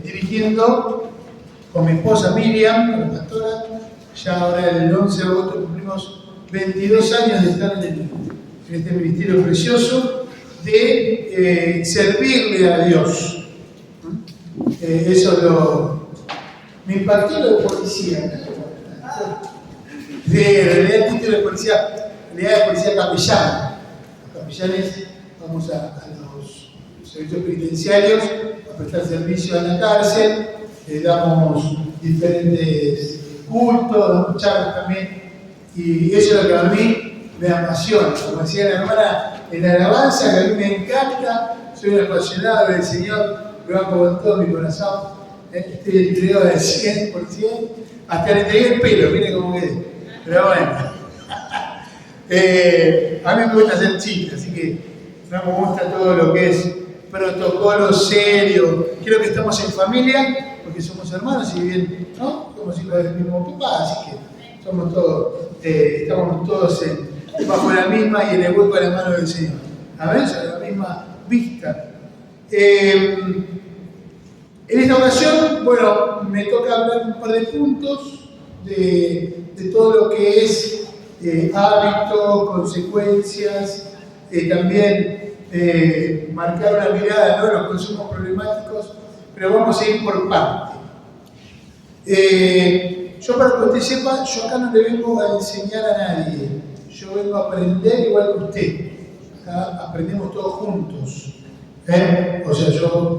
dirigiendo con mi esposa Miriam, la pastora. Ya ahora el 11 de agosto cumplimos 22 años de estar en este ministerio precioso, de servirle a Dios. Eso me impartió lo de policía. Le da el título de policía, le da de policía capellán. Los capellanes vamos a los servicios penitenciarios a prestar servicio a la cárcel, damos diferentes cultos, damos charlas también, y eso es lo que a mí me apasiona. Como decía la hermana en la alabanza, que a mí me encanta, soy un apasionado del Señor, lo hago con todo mi corazón, estoy entregado del 100%, hasta le entregué el pelo, mire cómo quedé, pero bueno. A mí me gusta hacer chistes, así que no me gusta todo lo que es protocolo serio. Creo que estamos en familia, porque somos hermanos y bien, ¿no? Somos hijos del mismo papá, así que somos todos, estamos todos bajo la misma y en el hueco de la mano del Señor. Amén, sobre la misma vista. En esta ocasión, bueno, me toca hablar un par de puntos de todo lo que es hábito, consecuencias, también marcar una mirada, ¿no?, los consumos problemáticos, pero vamos a ir por parte. Yo, para que usted sepa, yo acá no le vengo a enseñar a nadie, yo vengo a aprender igual que usted. Acá aprendemos todos juntos. O sea,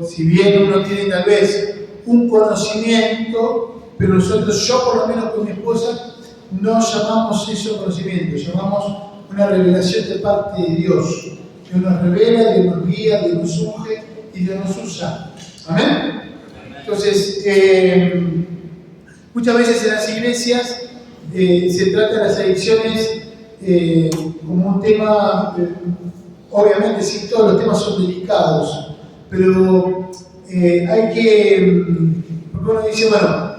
si bien uno tiene tal vez un conocimiento, pero yo por lo menos con mi esposa, no llamamos eso conocimiento, llamamos una revelación de parte de Dios. Dios nos revela, Dios nos guía, Dios nos unge y Dios nos usa. ¿Amén? Entonces, muchas veces en las iglesias se trata de las adicciones como un tema, obviamente sí, todos los temas son delicados, pero hay que, porque uno dice, bueno,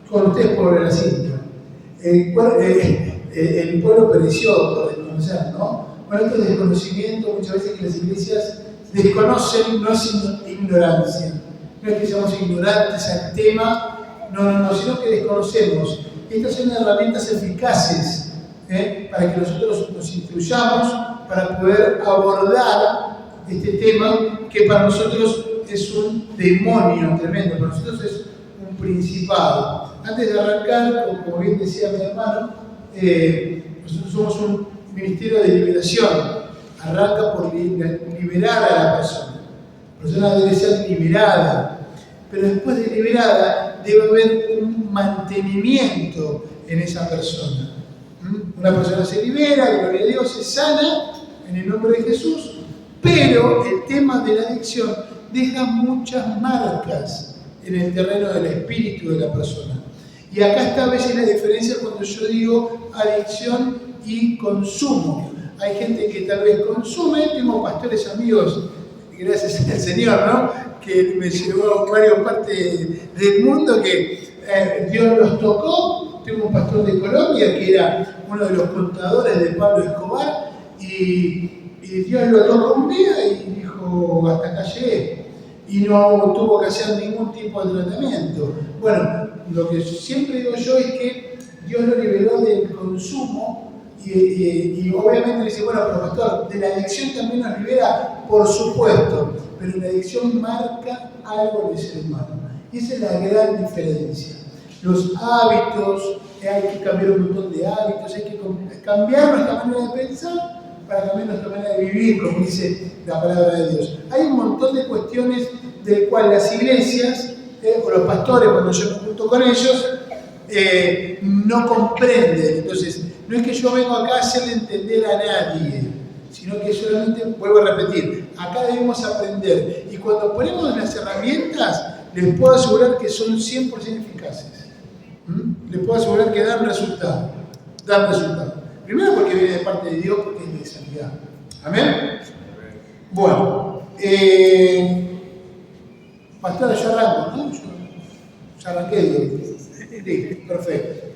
con ustedes por la cinta. El pueblo pereció por desconocer, ¿no? Bueno, este desconocimiento, muchas veces que las iglesias desconocen, no es ignorancia. No es que seamos ignorantes al tema, no, sino que desconocemos. Estas son herramientas eficaces para que nosotros nos instruyamos, para poder abordar este tema que para nosotros es un demonio tremendo, para nosotros es un principado. Antes de arrancar, como bien decía mi hermano, nosotros somos un ministerio de liberación. Arranca por liberar a la persona. La persona debe ser liberada, pero después de liberada debe haber un mantenimiento en esa persona. Una persona se libera, gloria a Dios, se sana en el nombre de Jesús, pero el tema de la adicción deja muchas marcas en el terreno del espíritu de la persona. Y acá está a veces la diferencia cuando yo digo adicción y consumo. Hay gente que tal vez consume, tengo pastores amigos, gracias al Señor, ¿no?, que me llevó a varias partes del mundo, que Dios los tocó. Tengo un pastor de Colombia que era uno de los contadores de Pablo Escobar, y Dios lo tocó un día y dijo, hasta acá llegué, y no tuvo que hacer ningún tipo de tratamiento. Bueno, lo que siempre digo yo es que Dios lo liberó del consumo, y obviamente dice, bueno, pero pastor, de la adicción también nos libera, por supuesto, pero la adicción marca algo del ser humano. Y esa es la gran diferencia. Los hábitos, hay que cambiar un montón de hábitos, hay que cambiar nuestra manera de pensar para cambiar nuestra manera de vivir, como dice la palabra de Dios. Hay un montón de cuestiones del cual las iglesias, o los pastores, cuando yo me junto con ellos, no comprenden. Entonces, no es que yo vengo acá a hacerle entender a nadie, sino que solamente, vuelvo a repetir, acá debemos aprender. Y cuando ponemos las herramientas, les puedo asegurar que son 100% eficaces. Les puedo asegurar que dan resultado. Primero porque viene de parte de Dios, porque es de sanidad. ¿Amén? Bueno, pastor, yo arranco, ¿no? Ya arranqué. Sí, perfecto.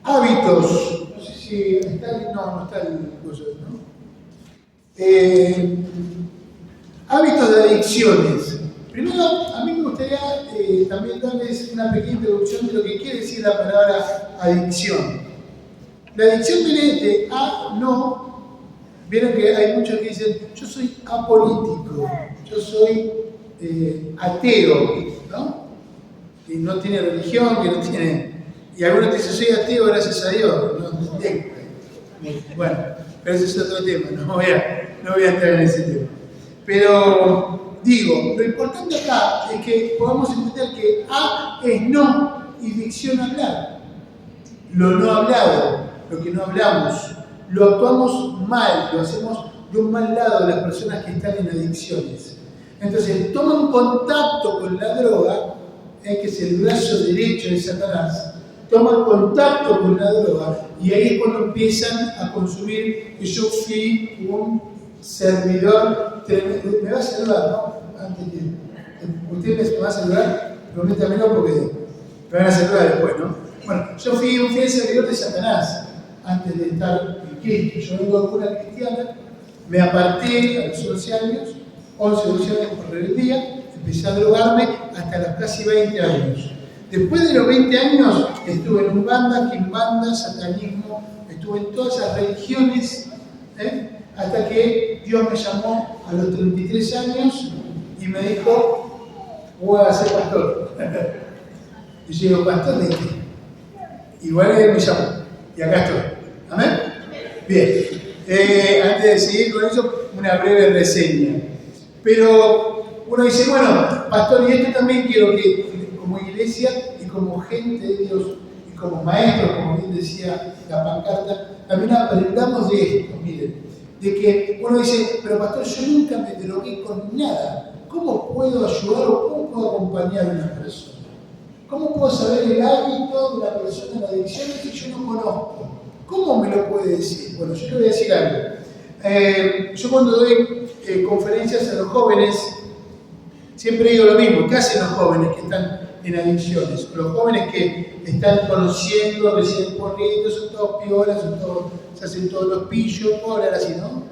Hábitos. No sé si está no está el curso, ¿no? Hábitos de adicciones. Primero, a mí me gustaría también darles una pequeña introducción de lo que quiere decir la palabra adicción. La adicción viene de a no. Vieron que hay muchos que dicen, yo soy apolítico, yo soy ateo, ¿no? Que no tiene religión, que no tiene... Y algunos dicen, soy ateo gracias a Dios. ¿No? Bueno, pero ese es otro tema, no voy a entrar en ese tema. Pero digo, lo importante acá es que podamos entender que A es no y dicción hablar. Lo no hablado, lo que no hablamos, lo actuamos mal, lo hacemos de un mal lado de las personas que están en adicciones. Entonces, toman contacto con la droga, que es el brazo derecho de Satanás, toman contacto con la droga y ahí es cuando empiezan a consumir. Y yo fui un servidor tremendo. Me va a saludar, ¿no? Antes que usted me va a saludar, prométamelo porque me van a saludar después, ¿no? Bueno, yo fui un fiel servidor de Satanás antes de estar en Cristo. Yo vengo de una cristiana, me aparté a los 11 años, 11 o 12 años por rebeldía, empecé a drogarme hasta los casi 20 años. Después de los 20 años estuve en Umbanda, Quimbanda, satanismo, estuve en todas esas religiones, hasta que Dios me llamó a los 33 años y me dijo, voy a ser pastor. Y yo digo, ¿pastor de qué? Igual él me llamó, y acá estoy. ¿Amén? Bien. Antes de seguir con eso, una breve reseña. Pero uno dice, bueno, pastor, y esto también quiero que, como iglesia y como gente de Dios, y como maestros, como bien decía la pancarta, también aprendamos de esto, miren, de que uno dice, pero pastor, yo nunca me drogué con nada. ¿Cómo puedo ayudar o cómo puedo acompañar a una persona? ¿Cómo puedo saber el hábito de la persona en la adicción si yo no conozco? ¿Cómo me lo puede decir? Bueno, yo le voy a decir algo. Yo cuando doy conferencias a los jóvenes, siempre digo lo mismo. ¿Qué hacen los jóvenes que están en adicciones? Los jóvenes que están conociendo, recién corriendo, son todos piolas, se hacen todos los pillos, puedo hablar así, ¿no?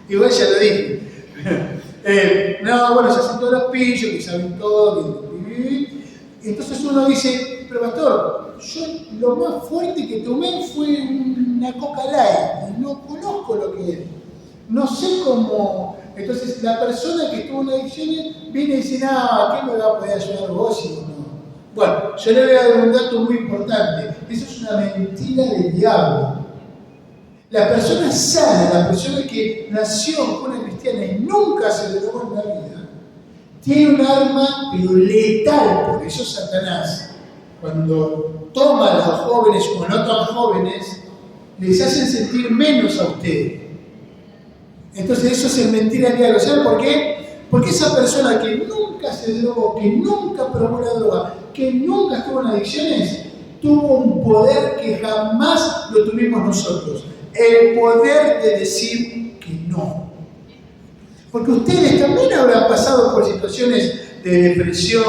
Igual ya lo dije. No, bueno, se hacen todos los pillos, que saben todo, entonces uno dice, pero pastor, yo lo más fuerte que tomé fue una Coca Light, y no conozco lo que es, no sé cómo. Entonces la persona que estuvo en adicciones viene y dice, no, ¿qué me va a poder ayudar vos si no? Bueno, yo le voy a dar un dato muy importante, eso es una mentira del diablo. La persona sana, la persona que nació en cuna cristiana y nunca se drogó en la vida, tiene un arma pero letal. Por eso Satanás, cuando toma a los jóvenes o no tan jóvenes, les hacen sentir menos a ustedes. Entonces eso es mentira del diablo. ¿Saben por qué? Porque esa persona que nunca se drogó, que nunca probó la droga, que nunca estuvo en adicciones, tuvo un poder que jamás lo tuvimos nosotros. El poder de decir que no. Porque ustedes también habrán pasado por situaciones de depresión,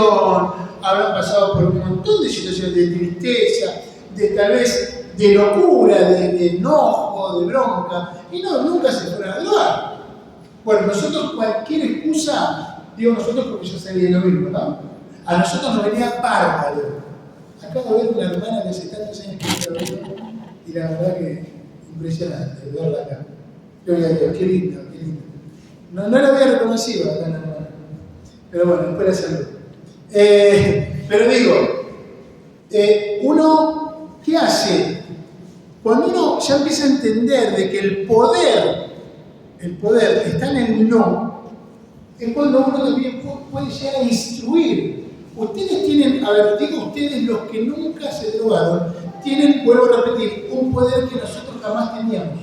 habrán pasado por un montón de situaciones de tristeza, de tal vez de locura, de enojo, de bronca, y no, nunca se fueron a drogar. Bueno, nosotros cualquier excusa, digo nosotros porque yo sabía lo mismo, ¿no? A nosotros nos venía bárbaro. Acabo de ver una hermana que hace tantos años que está viendo, y la verdad que impresionante verla acá. Yo diría, qué linda, qué linda. No la había reconocido acá en la hermana. Pero bueno, después la saludo. Pero digo, uno, ¿qué hace? Cuando uno ya empieza a entender de que el poder está en el no, es cuando uno también puede llegar a instruir. Ustedes tienen, a ver, digo ustedes los que nunca se drogaron, tienen, vuelvo a repetir, un poder que nosotros jamás teníamos.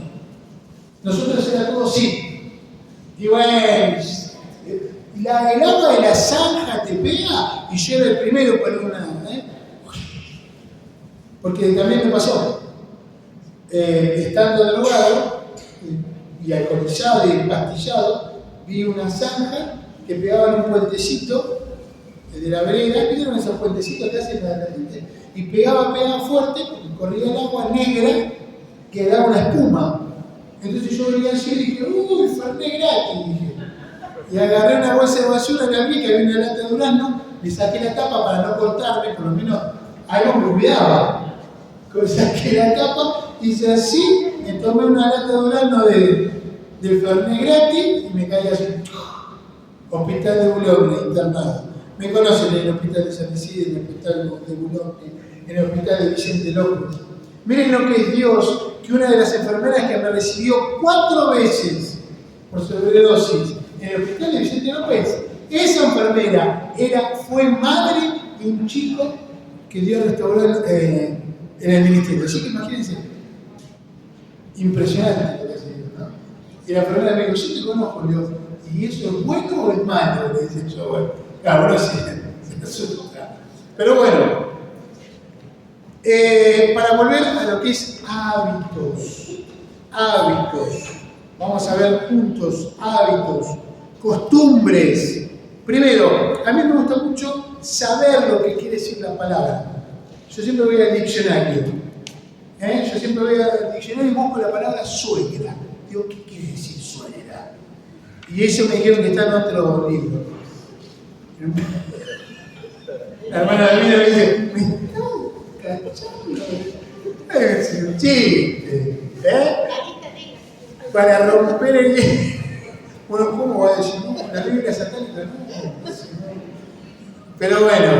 Nosotros era todo sí. Y bueno, el agua de la zanja te pega y yo era el primero para una... Porque también me pasó. Estando drogado y alcoholizado y empastillado, vi una zanja que pegaba en un puentecito de la vereda. ¿Vieron esos puentecitos que hacen la gente? Y pegaba fuerte, porque corría el agua negra que daba una espuma. Entonces yo venía así y dije, uy, Fernet gratis, dije. y agarré una bolsa de basura que había una lata de durazno, le saqué la tapa para no cortarme, por lo menos algo me cuidaba. Saqué la tapa, hice así, me tomé una lata de durazno de Fernet gratis y me caí así. Hospital de Boulogne, internado. Me conocen en el hospital de San Isidro, en el hospital de Boulogne, en el hospital de Vicente López. Miren lo que es Dios, que una de las enfermeras que me recibió 4 veces por sobredosis en el hospital de Vicente López, esa enfermera fue madre de un chico que Dios restauró en el ministerio. Así que imagínense, impresionante lo que se dio, ¿no? Y la enfermera me dijo, yo te conozco, Dios, ¿y eso es bueno o es malo? Le dice yo, bueno, claro, sí, se asusta. Pero bueno, para volver a lo que es hábitos, vamos a ver juntos hábitos, costumbres. Primero, a mí me gusta mucho saber lo que quiere decir la palabra. Yo siempre voy al diccionario. Yo siempre voy al diccionario y busco la palabra suegra. Digo, ¿qué quiere decir suegra? Y eso me dijeron que está en otro libro. La hermana de mí me dice, me están cachando. Es un chiste. Para romper el... Bueno, ¿cómo va a decir? No, la Biblia satánica no. Pero bueno,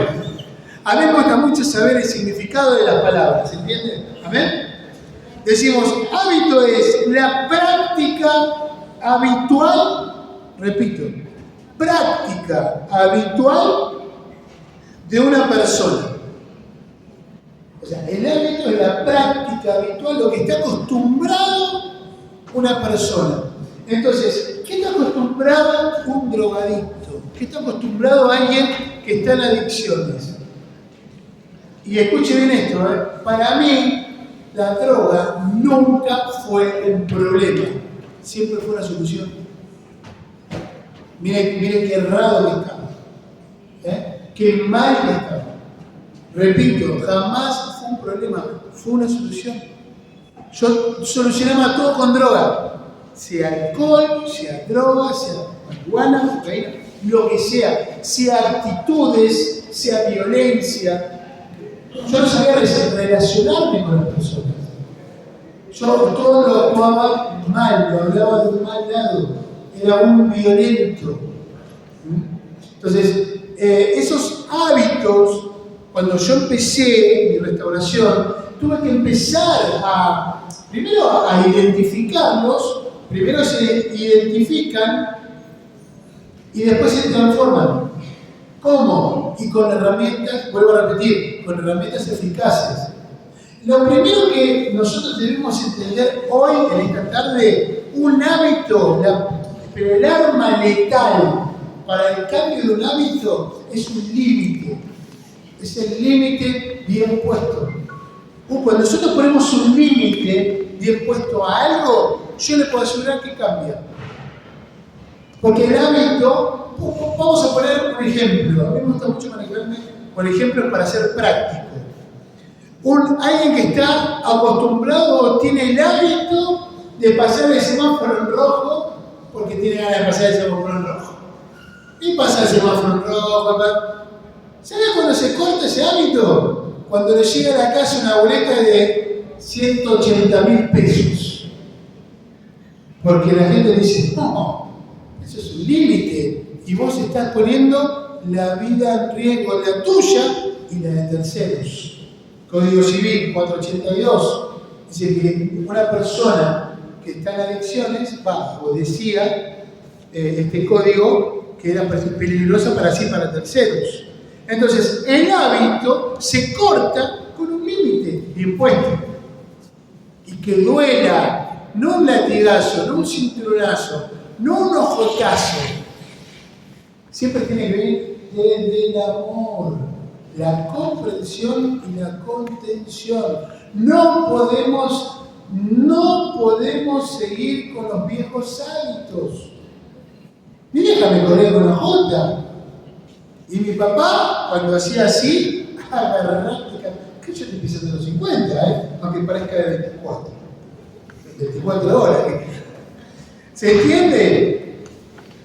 a mí me gusta mucho saber el significado de las palabras, ¿entienden? ¿Amén? Decimos, hábito es la práctica habitual, repito, práctica habitual de una persona. O sea, el hábito es la práctica habitual, lo que está acostumbrado una persona. Entonces, ¿qué está acostumbrado un drogadicto? ¿Qué está acostumbrado alguien que está en adicciones? Y escuche bien esto, para mí la droga nunca fue un problema, siempre fue una solución. Miren qué errado que estamos, qué mal que estamos. Repito, jamás fue un problema, fue una solución. Yo solucionaba todo con droga. Sea alcohol, sea droga, sea marihuana, cocaína, lo que sea actitudes, sea violencia. Yo no sabía relacionarme con las personas. Yo todo lo actuaba mal, lo hablaba de un mal lado, era un violento. Entonces, esos hábitos, cuando yo empecé mi restauración, tuve que empezar primero a identificarlos. Primero se identifican y después se transforman. ¿Cómo? Y con herramientas, vuelvo a repetir, con herramientas eficaces. Lo primero que nosotros debemos entender hoy, en esta tarde, un hábito, pero el arma letal para el cambio de un hábito es un límite. Es el límite bien puesto. Cuando nosotros ponemos un límite bien puesto a algo, yo le puedo asegurar que cambia. Porque el hábito, vamos a poner un ejemplo. A mí me gusta mucho manejarme con ejemplos para ser práctico. Alguien que está acostumbrado o tiene el hábito de pasar el semáforo en rojo porque tiene ganas de pasar el semáforo en rojo. Y pasa el semáforo en rojo. ¿Sabes cuándo se corta ese hábito? Cuando le llega a la casa una boleta de 180.000 pesos. Porque la gente dice, no, eso es un límite. Y vos estás poniendo la vida en riesgo, la tuya y la de terceros. Código Civil 482 dice que una persona que está en adicciones o decía este código que era peligrosa para sí y para terceros. Entonces, el hábito se corta con un límite bien puesto. Y que duela, no un latigazo, no un cinturonazo, no un ojotazo. Siempre tiene que venir desde el amor, la comprensión y la contención. No podemos seguir con los viejos hábitos. Mi vieja me corría con la jota. Y mi papá, cuando hacía así, que yo estoy pisando los 50, aunque parezca de 24 horas. ¿Se entiende?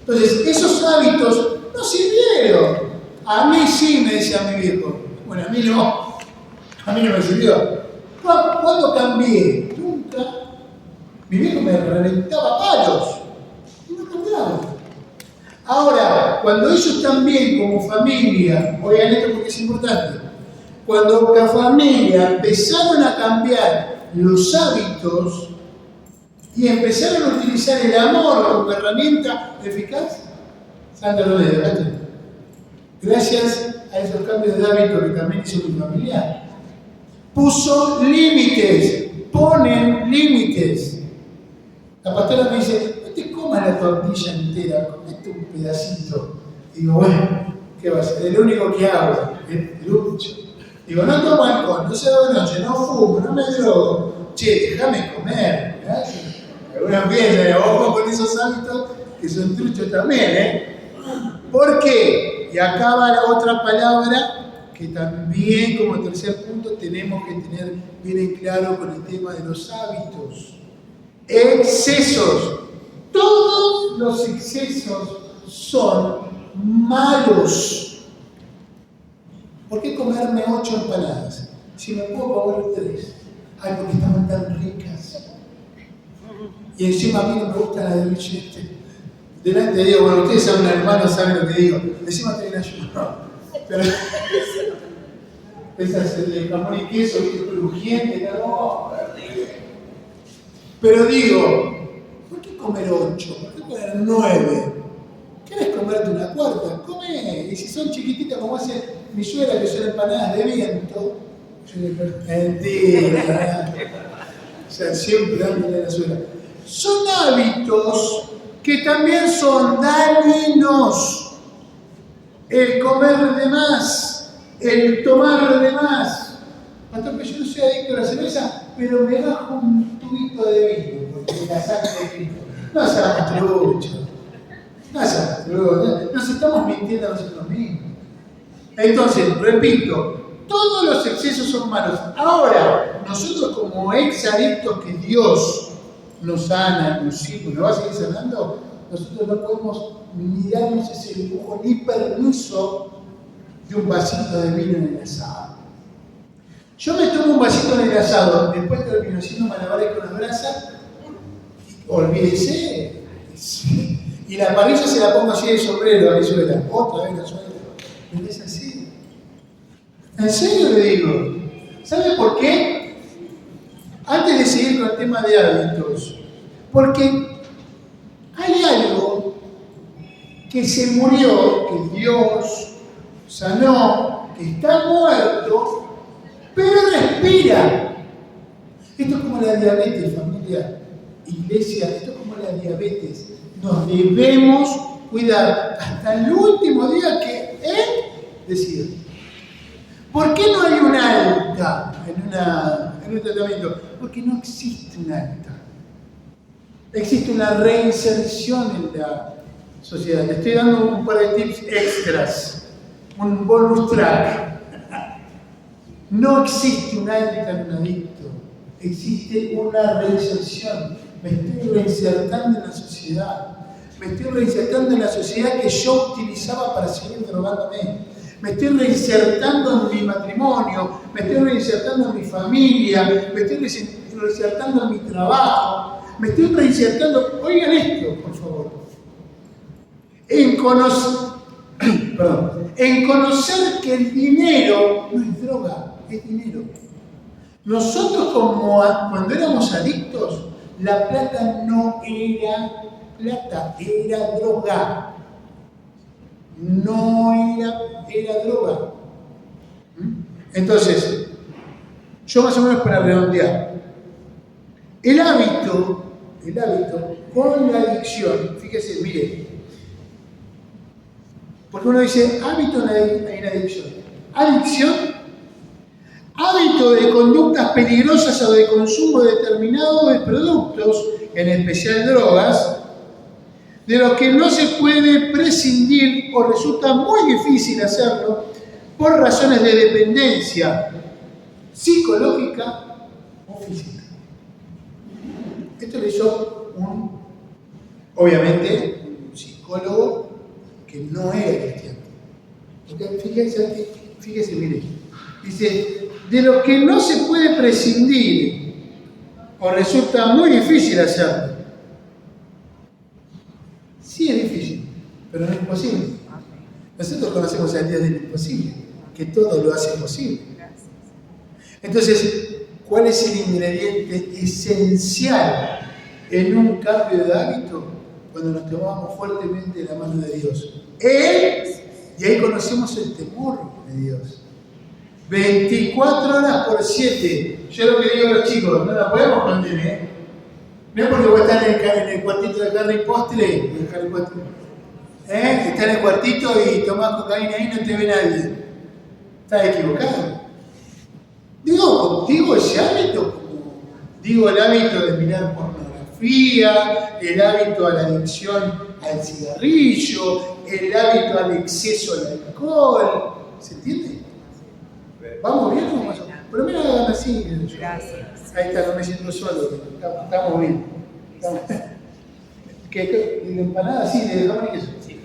Entonces, esos hábitos no sirvieron. A mí sí, me decía mi viejo. Bueno, a mí no. A mí no me sirvió. ¿Cuándo cambié? Nunca. Mi viejo me reventaba palos. Y no cambiaba. Ahora, cuando ellos también como familia, oigan esto porque es importante, cuando la familia empezaron a cambiar los hábitos y empezaron a utilizar el amor como herramienta eficaz, Santa Romedo, gracias a esos cambios de hábito que también hizo mi familia, puso límites, ponen límites. La pastora me dice, no te comas la tortilla entera, comete un pedacito. Digo, bueno, ¿qué va a ser? Es lo único que hago, lucho. Digo, no tomo alcohol, no salgo de noche, no fumo, no me drogo. Che, déjame comer. Algunos piensan, ojo con esos hábitos que son truchos también, ¿Por qué? Y acá va la otra palabra que también como tercer punto tenemos que tener bien en claro con el tema de los hábitos. Excesos. Todos los excesos son malos. ¿Por qué comerme 8 empanadas? Si me puedo comer 3. Ay, porque estaban tan ricas. Y encima a mí no me gusta la de billete. Delante de Dios, bueno, ustedes son hermanos, saben lo que digo. Encima te viene ayuno. Pero esa es el jamón y queso, crujiente, ¿no? Pero digo, ¿por qué comer 8? ¿Por qué comer 9? ¿Querés comerte una cuarta? Come. Y si son chiquititas como hace mi suegra, que son empanadas de viento, mentira. O sea, siempre dándole a la suegra. Son hábitos que también son dañinos. El comer de más, el tomar de más. Pastor, que yo no soy adicto a la cerveza, pero me bajo un tubito de vino, porque la sangre de Cristo. No seamos truchos. No seamos truchos. Nos estamos mintiendo a nosotros mismos. Entonces, repito, todos los excesos son malos. Ahora, nosotros como exadictos que Dios nos sana, nos va a seguir sanando, nosotros no podemos ni darnos ese lujo ni permiso de un vasito de vino en el asado. Yo me tomo un vasito en el asado, después termino haciendo malabares con las brasas, olvídese. Y la parrilla se la pongo así de sombrero a mi suegra. Otra vez la suegra. ¿No es así? ¿En serio le digo? ¿Sabe por qué? Antes de seguir con el tema de hábitos, porque hay algo que se murió, que Dios sanó, que está muerto, pero respira. Esto es como la diabetes, familia, iglesia, esto es como la diabetes. Nos debemos cuidar hasta el último día que Él decida. ¿Por qué no hay un alta en un tratamiento? Porque no existe un alta. Existe una reinserción en la sociedad. Le estoy dando un par de tips extras, un bonus track. No existe un alta en un adicto. Existe una reinserción. Me estoy reinsertando en la sociedad. Me estoy reinsertando en la sociedad que yo utilizaba para seguir drogándome. Me estoy reinsertando en mi matrimonio, me estoy reinsertando en mi familia, me estoy reinsertando en mi trabajo, me estoy reinsertando, oigan esto, por favor, en conocer que el dinero no es droga, es dinero. Nosotros cuando éramos adictos, la plata no era plata, era droga. No era droga. Entonces, yo más o menos para redondear, el hábito con la adicción, fíjese, mire, porque uno dice hábito en adicción. Adicción, hábito de conductas peligrosas o de consumo determinado de productos, en especial drogas, de los que no se puede prescindir o resulta muy difícil hacerlo por razones de dependencia psicológica o física. Esto lo hizo obviamente un psicólogo que no era cristiano. Porque fíjese, mire, dice, de lo que no se puede prescindir o resulta muy difícil hacerlo. Sí es difícil, pero no es imposible. Nosotros conocemos el día del imposible, que todo lo hace posible. Entonces, ¿cuál es el ingrediente esencial en un cambio de hábito? Cuando nos tomamos fuertemente de la mano de Dios. Él, y ahí conocemos el temor de Dios. 24 horas por 7. Yo lo que digo a los chicos, no la podemos contener, No es porque vos estás en el cuartito de Harry Potter, está en el cuartito y tomás cocaína ahí y no te ve nadie. Estás equivocado. Digo ese hábito, digo el hábito de mirar pornografía, el hábito a la adicción al cigarrillo, el hábito al exceso al alcohol. ¿Se entiende? ¿Vamos bien o vamos a...? Pero mira, hagan así. Gracias. Ahí está, no me siento solo. Estamos bien. ¿Qué? ¿La empanada? Sí, de jamón y queso. Sí.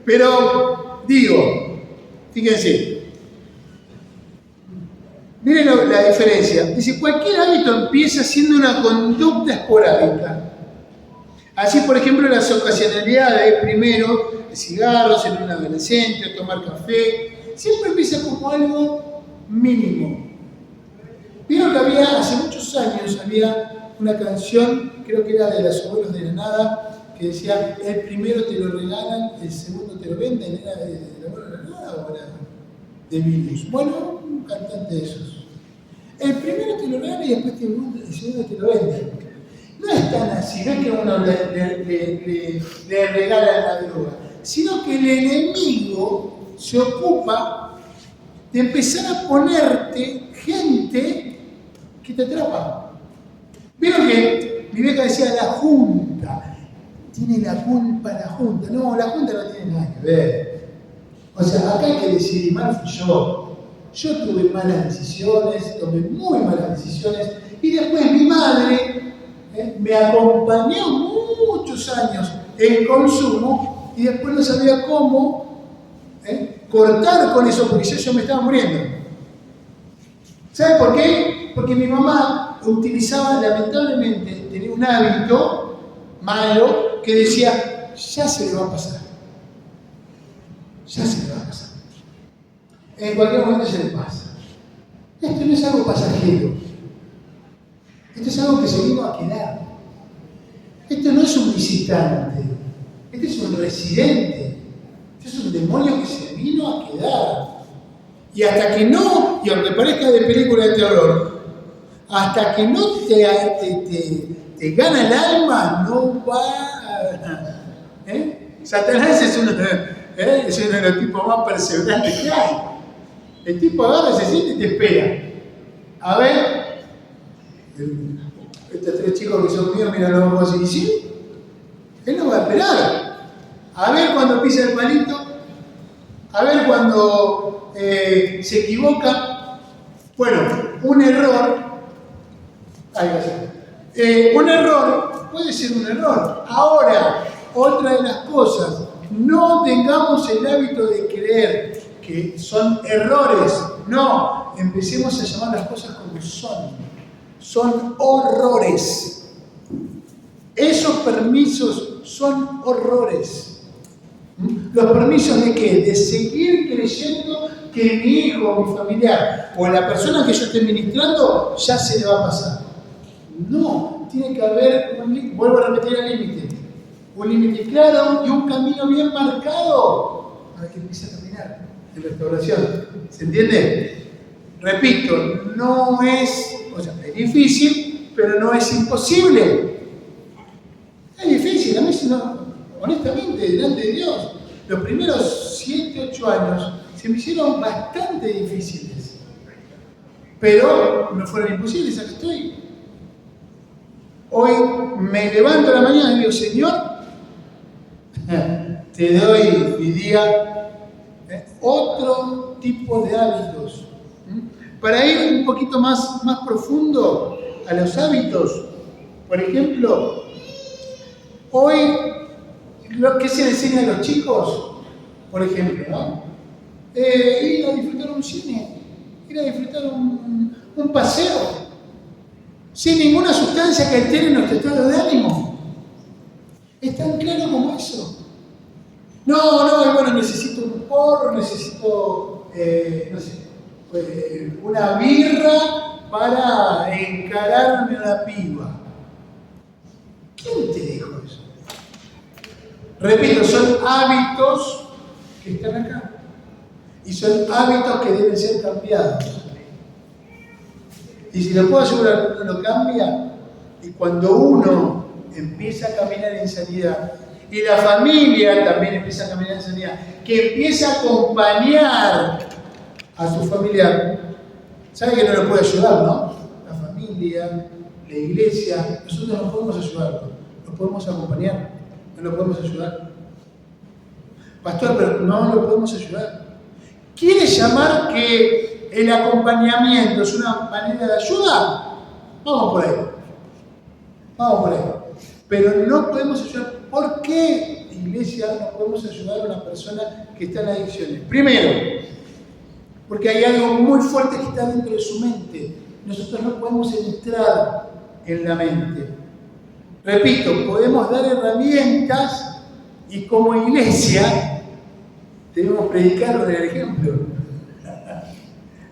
Pero, digo, fíjense. Miren la diferencia. Dice, cualquier hábito empieza siendo una conducta esporádica. Así, por ejemplo, las ocasionalidades, primero, de cigarros en un adolescente, o tomar café, siempre empieza como algo mínimo. Vieron que hace muchos años, había una canción, creo que era de Los Abuelos de la Nada, que decía, el primero te lo regalan, el segundo te lo venden. ¿Era de Los Abuelos de la Nada o era de Virus? Bueno, un cantante de esos. El primero te lo regalan y después el segundo te lo venden. No es tan así, no es que uno le regala la droga, sino que el enemigo se ocupa de empezar a ponerte gente que te atrapa. Vieron que mi vieja decía la Junta, tiene la culpa la Junta. No, la Junta no tiene nada que ver. O sea, acá hay que decidir, mal fui yo. Yo tuve malas decisiones, tomé muy malas decisiones, y después mi madre me acompañó muchos años en consumo y después no sabía cómo cortar con eso porque yo me estaba muriendo. ¿Sabe por qué? Porque mi mamá utilizaba, lamentablemente, tenía un hábito malo que decía, ya se le va a pasar. Ya se le va a pasar. En cualquier momento se le pasa. Esto no es algo pasajero. Esto es algo que se vino a quedar. Esto no es un visitante. Este es un residente. Este es un demonio que se vino a quedar. Y hasta que no, y aunque parezca de película de terror, hasta que no te gana el alma, no va a... Satanás es uno de los tipos más perseverantes que hay. El tipo agarra, se siente y te espera. A ver, estos tres chicos que son míos, miran los ojos y sí, él no va a esperar. A ver cuando pisa el palito, a ver cuando se equivoca. Bueno, un error puede ser un error. Ahora, otra de las cosas, no tengamos el hábito de creer que son errores. No, empecemos a llamar las cosas como son. Son horrores. Esos permisos son horrores. ¿Los permisos de qué? De seguir creyendo que mi hijo, mi familiar o la persona que yo esté ministrando ya se le va a pasar. No, tiene que haber, vuelvo a repetir el límite, un límite claro y un camino bien marcado para que empiece a caminar en restauración. ¿Se entiende? Repito, no es, o sea, es difícil, pero no es imposible. Es difícil, a mí honestamente, delante de Dios, los primeros 7, 8 años se me hicieron bastante difíciles. Pero no fueron imposibles, aquí estoy. Hoy me levanto a la mañana y digo, Señor, te doy mi día otro tipo de hábitos. Para ir un poquito más profundo a los hábitos, por ejemplo, Hoy, lo que se le enseña a los chicos, por ejemplo, ¿no? Ir a disfrutar un cine, ir a disfrutar un paseo, sin ninguna sustancia que altere nuestro estado de ánimo. ¿Es tan claro como eso? No, bueno, necesito un porro, necesito, no sé, una birra para encararme una piba. ¿Quién te dijo eso? Repito, son hábitos que están acá. Y son hábitos que deben ser cambiados. Y si lo puedo asegurar, uno lo cambia. Y cuando uno empieza a caminar en sanidad, y la familia también empieza a caminar en sanidad, que empieza a acompañar a su familiar, sabe que no lo puede ayudar, ¿no? La familia, la iglesia, nosotros no podemos ayudarlo, lo podemos acompañar, no lo podemos ayudar. Pastor, pero no lo podemos ayudar. ¿Quiere llamar que el acompañamiento es una manera de ayuda? Vamos por ahí. Vamos por ahí. Pero no podemos ayudar. ¿Por qué, iglesia, no podemos ayudar a una persona que está en adicciones? Primero, porque hay algo muy fuerte que está dentro de su mente. Nosotros no podemos entrar en la mente. Repito, podemos dar herramientas y como iglesia tenemos que predicar del ejemplo.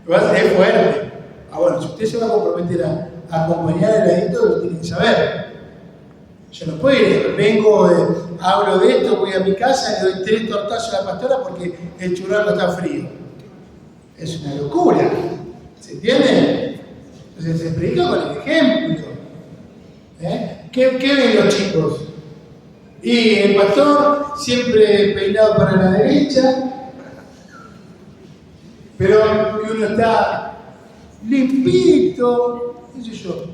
Es fuerte. Bueno, si usted se va a comprometer a acompañar al adicto, lo tiene que saber. Yo no puedo ir, hablo de esto, voy a mi casa, le doy 3 tortazos a la pastora porque el churrasco está frío. Es una locura. ¿Se entiende? Entonces se predica con el ejemplo. ¿Qué ven los chicos? Y el pastor siempre peinado para la derecha, pero que uno está limpito, qué sé yo,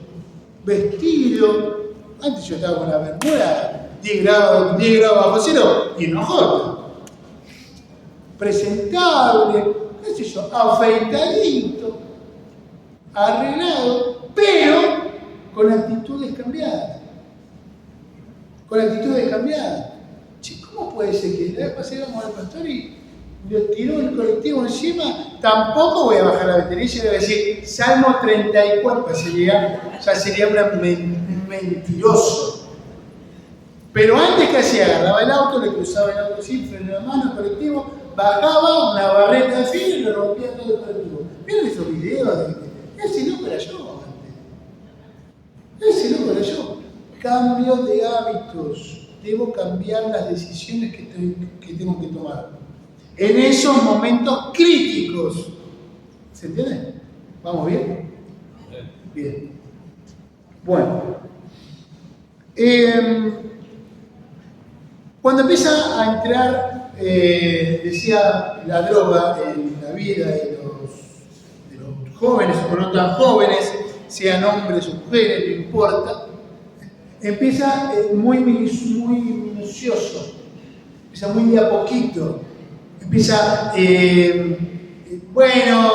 vestido. Antes yo estaba con la bermuda 10 grados bajo cero y enojado. Presentable, qué sé yo, afeitadito, arreglado, pero con actitudes cambiadas. Che, ¿cómo puede ser que la vez pasada íbamos al pastor y le tiró el colectivo encima? Tampoco voy a bajar la ventanilla y le voy a decir Salmo 34, ya sería un mentiroso. Pero antes que hacía, agarraba el auto, le cruzaba el auto así, freno de mano, el colectivo, bajaba una barreta de filo y le rompía todo el colectivo. ¿Vieron esos videos? Ese loco era yo antes. Ese loco era yo. Cambio de hábitos. Debo cambiar las decisiones que tengo que tomar. En esos momentos críticos. ¿Se entiende? ¿Vamos bien? Bien. Bueno. Cuando empieza a entrar, decía, la droga en la vida de los jóvenes o no tan jóvenes, sean hombres o mujeres, no importa, empieza muy minucioso, empieza muy de a poquito, empieza, bueno,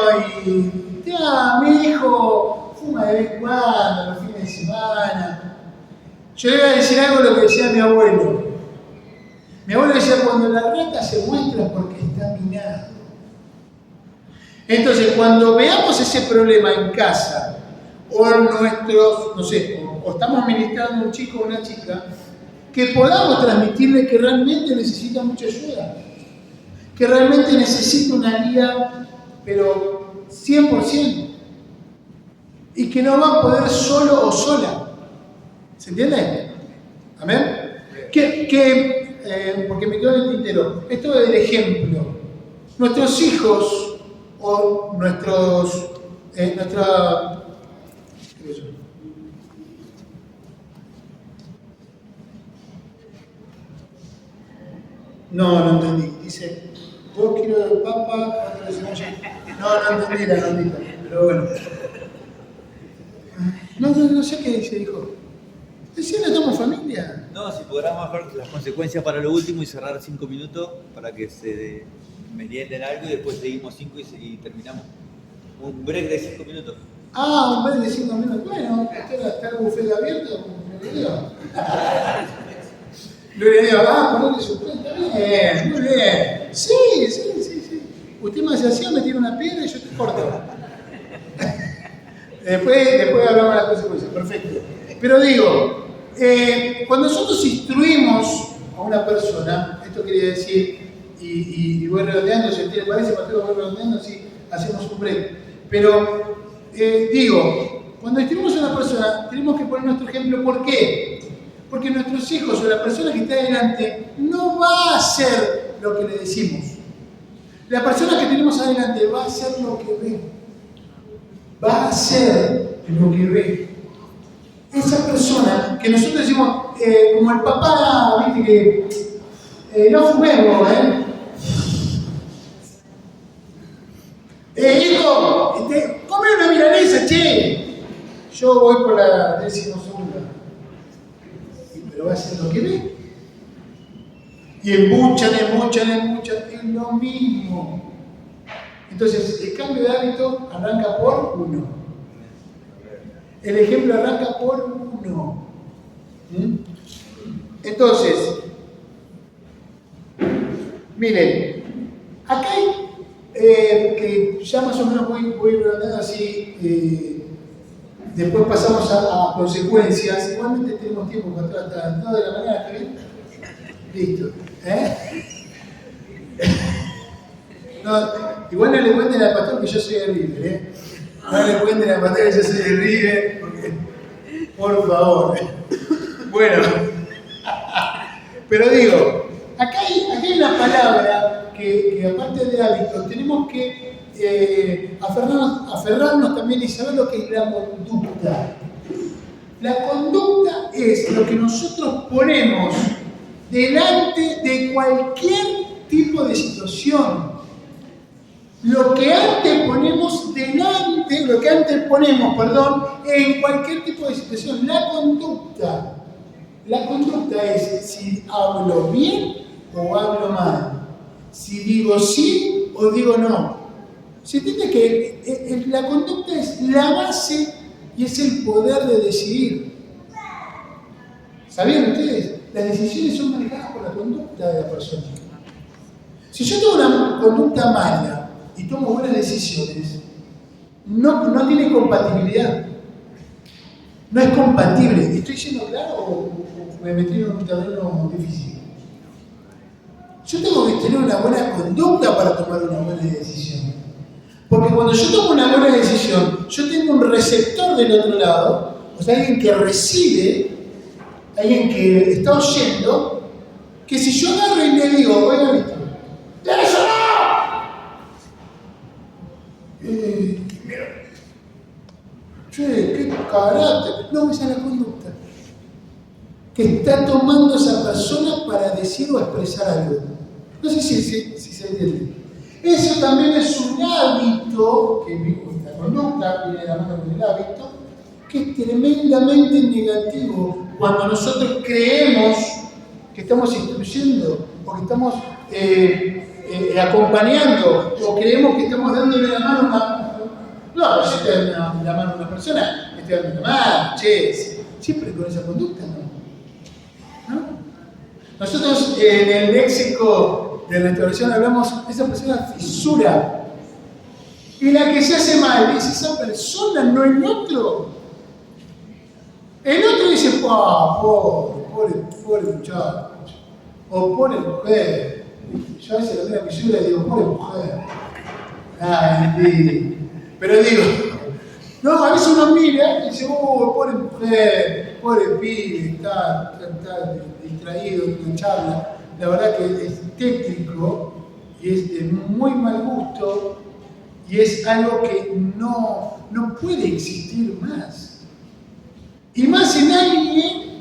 mi hijo fuma de vez en cuando, los fines de semana. Yo le voy a decir algo de lo que decía mi abuelo. Mi abuelo decía, cuando la rata se muestra es porque está minado. Entonces, cuando veamos ese problema en casa, o nuestros, no sé, o estamos ministrando a un chico o una chica, que podamos transmitirle que realmente necesita mucha ayuda, que realmente necesita una guía, pero 100%, y que no va a poder solo o sola. ¿Se entiende? ¿Amén? Porque me quedó en el tintero, esto es el ejemplo. Nuestros hijos o No entendí. Dice, vos quiero del Papa, no entendí la notita, pero bueno. No sé qué dice, hijo. ¿Decía no somos familia? No, si podamos ver las consecuencias para lo último y cerrar 5 minutos para que se merienden algo y después seguimos 5 y terminamos. Un break de 5 minutos. Un break de 5 minutos. Bueno, está el buffet abierto, como digo. Gloria a Dios, ponerle suplente, está bien, muy bien. Sí. Usted me hace así, me tira una piedra y yo te corto. Después hablamos de las consecuencias, perfecto. Pero digo, cuando nosotros instruimos a una persona, esto quería decir, y voy redondeando, si a usted le parece, Mateo, voy redondeando, así hacemos un break. Pero digo, cuando instruimos a una persona, tenemos que poner nuestro ejemplo. ¿Por qué? Porque nuestros hijos o la persona que está delante no va a hacer lo que le decimos. La persona que tenemos adelante va a hacer lo que ve. Va a hacer lo que ve. Esa persona que nosotros decimos, como el papá, viste que no fumemos, hijo, come una milanesa, che. Yo voy por la 12ª. Pero va a hacer lo que ve. Y embuchan, es lo mismo. Entonces, el cambio de hábito arranca por uno. El ejemplo arranca por uno. Entonces, miren, acá hay, que ya más o menos voy redondeando así, después pasamos a consecuencias. Igualmente tenemos tiempo para tratar todo de la manera que ven. Listo. No, igual no le cuenten al pastor que yo soy de River, No le cuenten al pastor que yo soy de River, porque, por favor. Bueno, pero digo, acá hay una palabra que aparte de hábitos, tenemos que aferrarnos también y saber lo que es la conducta. La conducta es lo que nosotros ponemos delante de cualquier tipo de situación. Lo que antes ponemos en cualquier tipo de situación. La conducta es si hablo bien o hablo mal. Si digo sí o digo no. Se entiende que la conducta es la base y es el poder de decidir. ¿Sabían ustedes? Las decisiones son manejadas por la conducta de la persona. Si yo tengo una conducta mala y tomo buenas decisiones, no tiene compatibilidad. No es compatible. ¿Estoy siendo claro o me metí en un terreno difícil? Yo tengo que tener una buena conducta para tomar una buena decisión. Porque cuando yo tomo una buena decisión, yo tengo un receptor del otro lado, o sea, alguien que recibe, alguien que está oyendo, que si yo agarro y le digo, oiga, listo, ¡eso no! Mira, che, qué carácter. No, esa es la conducta que está tomando esa persona para decir o expresar algo. No sé si se entiende. Eso también es un hábito, que la conducta viene de la mano con el hábito, que es tremendamente negativo cuando nosotros creemos que estamos instruyendo o que estamos acompañando o creemos que estamos dándole la mano a una... No, yo estoy dando la mano a una persona, estoy dando la mano, siempre con esa conducta, ¿no? Nosotros en el léxico de restauración hablamos de esa persona fisura. Y la que se hace mal es esa persona, no el otro. El otro dice, pobre muchacho, o pobre mujer. Yo a veces lo veo a fisura y digo, pobre mujer. Pero digo, no, a veces uno mira y dice, pobre mujer, pobre pibe, está distraído en una charla. La verdad que es tétrico y es de muy mal gusto y es algo que no puede existir más. Y más en alguien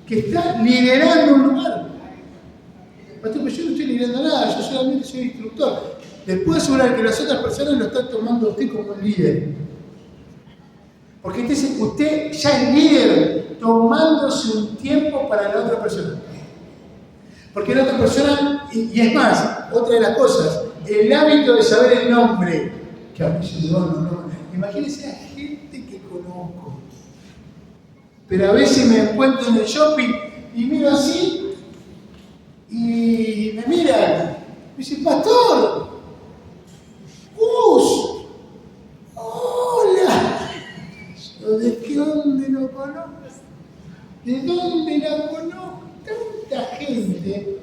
que está liderando un lugar. Pastor, yo no estoy liderando nada, yo solamente soy instructor. Les puedo asegurar que las otras personas lo están tomando a usted como un líder. Porque usted ya es líder tomándose un tiempo para la otra persona. Porque la otra persona, y es más, otra de las cosas, el hábito de saber el nombre, que a mí se me va los nombres. Imagínense a gente que conozco. Pero a veces me encuentro en el shopping y miro así y me miran, me dicen, pastor, Gus, hola. Yo, ¿de qué dónde lo conozco? ¿De dónde la conozco? Tanta gente.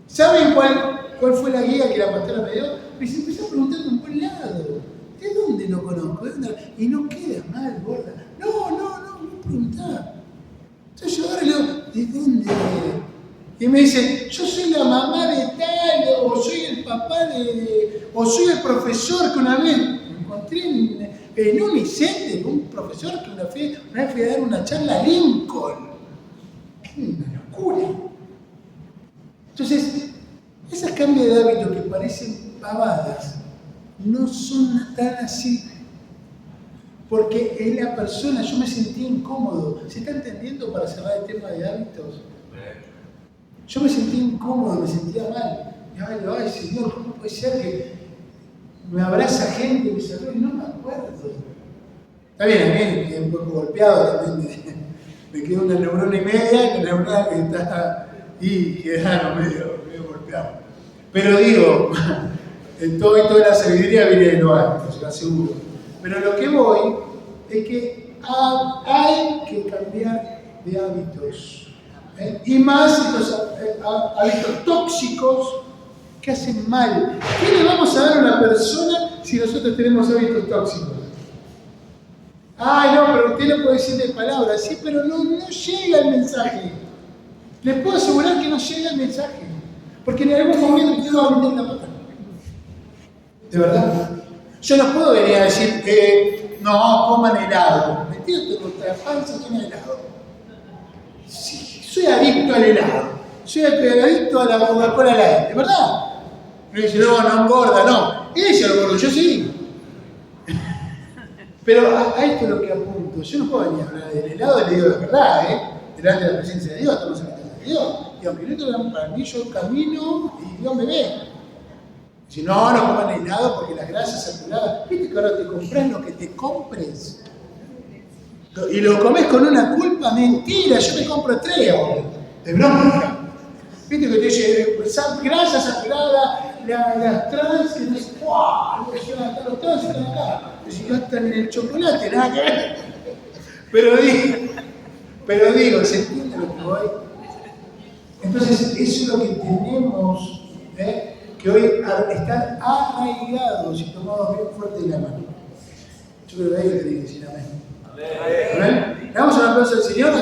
¿Saben cuál fue la guía que la pastora me dio? Me dice, empezó a preguntar en buen lado. ¿De dónde lo conozco? ¿De dónde? Y no queda mal, gorda. No preguntá. Entonces yo ahora le digo, ¿de dónde? Y me dice, yo soy la mamá de tal, o soy el papá de, o soy el profesor que una vez me encontré en un ICETE, un profesor que una vez fui a dar una charla a Lincoln. Es una locura. Entonces, esos cambios de hábito que parecen pavadas no son tan así. Porque en la persona yo me sentí incómodo. ¿Se está entendiendo para cerrar el tema de hábitos? Yo me sentí incómodo, me sentía mal. Y ay, Señor, ¿cómo puede ser que me abraza gente y me saluda? Y no me acuerdo. Está bien, quedé un poco golpeado también. Me quedó una neurona y media, la neurona que está y quedaron medio golpeado. Pero digo, en toda la sabiduría viene de lo alto, se lo aseguro. Pero lo que voy es que hay que cambiar de hábitos. Y más estos hábitos tóxicos que hacen mal. ¿Qué le vamos a dar a una persona si nosotros tenemos hábitos tóxicos? Ay, no, pero usted lo puede decir de palabras. Sí, pero no llega el mensaje. Les puedo asegurar que no llega el mensaje. Porque en algún momento usted va a meter la pata. ¿De verdad? Yo no puedo venir a decir que no coman helado. Metido contra la panza llena de helado. Sí, soy adicto al helado. Soy adicto a la Coca-Cola Light. ¿De verdad? Me dice, no engorda, no. Ella lo engorda, yo sí. Pero a esto es lo que apunto. Yo no puedo venir a hablar del helado, le digo de verdad, delante de la presencia de Dios, estamos en la presencia de Dios. Y aunque no para mí, yo camino y Dios me ve. Si no coman helado porque las grasas saturadas. ¿Viste que ahora te compras lo que te compres? Y lo comes con una culpa, mentira, yo me compro 3 ahora. De broma. ¿Viste que te dice grasa saturada, las trans, que no es ¡guau! Los trans están acá. Si no están en el chocolate, nada que ver. Pero digo, ¿se entiende lo que voy? Entonces, eso es lo que tenemos, que hoy están arraigados y tomados bien fuerte de la mano. Yo creo que ahí le tiene que decir amén. Amén. Le damos un aplauso al Señor.